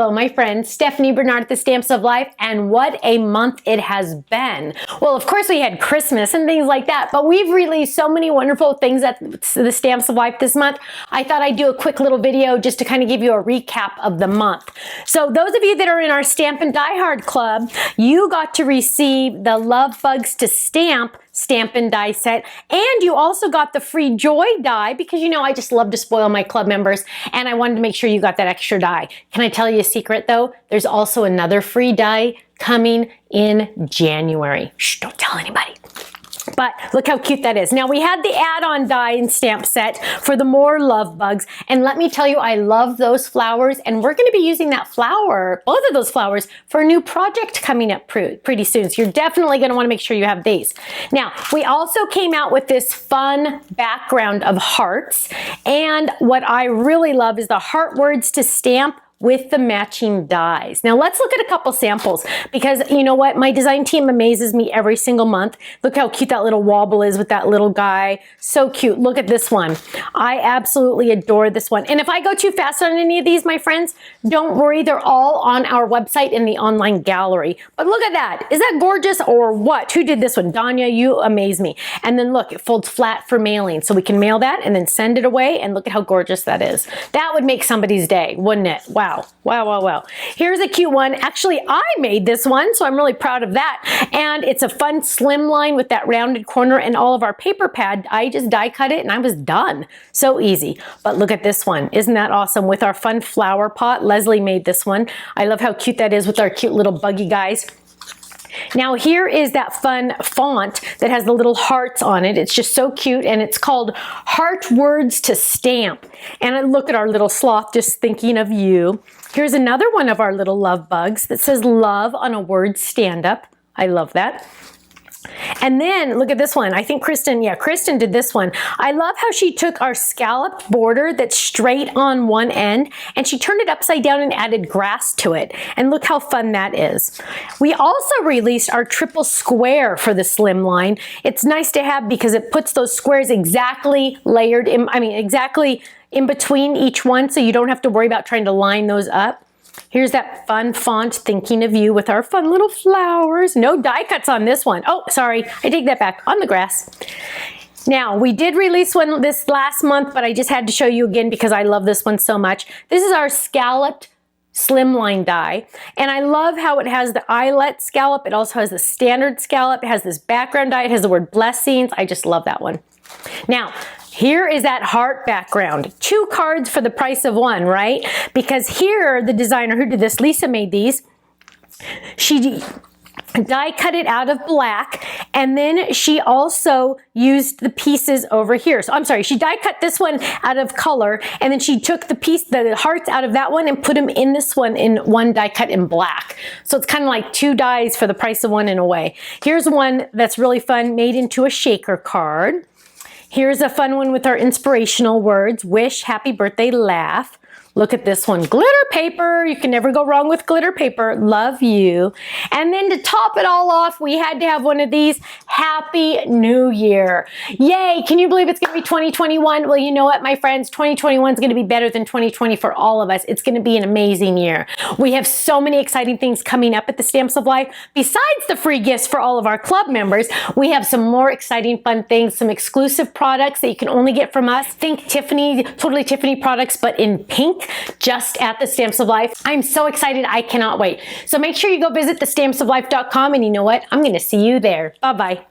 Hello, my friend, Stephanie Bernard at the Stamps of Life, and what a month it has been. Well, of course, we had Christmas and things like that, but we've released so many wonderful things at the Stamps of Life this month. I thought I'd do a quick little video just to kind of give you a recap of the month. So those of you that are in our Stamp and Die Hard Club, you got to receive the Love Bugs to Stamp and Die set, and you also got the free Joy die because, you know, I just love to spoil my club members, and I wanted to make sure you got that extra die. Can I tell you a secret though? There's also another free die coming in January. Shh, don't tell anybody. But look how cute that is. Now we had the add-on die and stamp set for the more Love Bugs, and let me tell you, I love those flowers, and we're going to be using that flower, both of those flowers, for a new project coming up pretty soon. So you're definitely going to want to make sure you have these. Now we also came out with this fun background of hearts, and what I really love is the heart words to stamp with the matching dies. Now let's look at a couple samples, because you know what? My design team amazes me every single month. Look how cute that little wobble is with that little guy. So cute. Look at this one. I absolutely adore this one. And if I go too fast on any of these, my friends, don't worry. They're all on our website in the online gallery. But look at that. Is that gorgeous or what? Who did this one? Danya, you amaze me. And then look, it folds flat for mailing. So we can mail that and then send it away. And look at how gorgeous that is. That would make somebody's day, wouldn't it? Wow. Wow, wow, wow. Here's a cute one. Actually, I made this one, so I'm really proud of that. And it's a fun slimline with that rounded corner and all of our paper pad. I just die cut it and I was done. So easy. But look at this one. Isn't that awesome? With our fun flower pot. Leslie made this one. I love how cute that is with our cute little buggy guys. Now here is that fun font that has the little hearts on it. It's just so cute, and it's called Heart Words to Stamp. And look at our little sloth just thinking of you. Here's another one of our little Love Bugs that says love on a word stand up. I love that. And then look at this one. I think Kristen did this one. I love how she took our scalloped border that's straight on one end and she turned it upside down and added grass to it. And look how fun that is. We also released our triple square for the Slimline. It's nice to have because it puts those squares exactly layered in, exactly in between each one, so you don't have to worry about trying to line those up. Here's that fun font, Thinking of You, with our fun little flowers. No die cuts on this one. Oh, sorry, I take that back, on the grass. Now, we did release one this last month, but I just had to show you again because I love this one so much. This is our Scalloped Slimline die, and I love how it has the eyelet scallop. It also has the standard scallop. It has this background die. It has the word blessings. I just love that one. Now, here is that heart background. 2 cards for the price of 1, right? Because here, the designer who did this, Lisa made these, she die cut it out of black, and then she also used the pieces over here. So I'm sorry, she die cut this one out of color, and then she took the hearts out of that one and put them in this one in one die cut in black. So it's kind of like 2 dies for the price of 1 in a way. Here's one that's really fun, made into a shaker card. Here's a fun one with our inspirational words, wish, happy birthday, laugh. Look at this one, glitter paper. You can never go wrong with glitter paper. Love you. And then to top it all off, we had to have one of these, Happy New Year. Yay, can you believe it's gonna be 2021? Well, you know what, my friends, 2021 is gonna be better than 2020 for all of us. It's gonna be an amazing year. We have so many exciting things coming up at the Stamps of Life. Besides the free gifts for all of our club members, we have some more exciting fun things, some exclusive products that you can only get from us. Think Tiffany, totally Tiffany products, but in pink, just at the Stamps of Life. I'm so excited, I cannot wait. So make sure you go visit thestampsoflife.com, and you know what? I'm gonna see you there. Bye-bye.